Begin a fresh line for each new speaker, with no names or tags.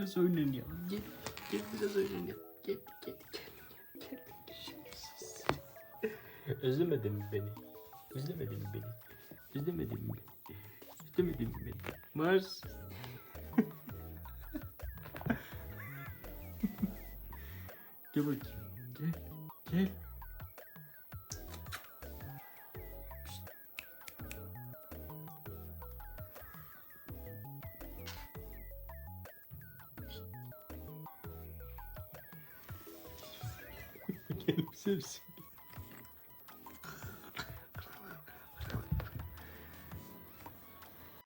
biraz oynayalım. Gel. Gel biraz oynayalım. Gel. Gel. Gel. Gel. Özlemedin mi beni? Özlemedin mi beni? Özlemedin mi? Özlemedin mi beni? Mars. Gel bakayım. Gel. Gel. Gel sevsin.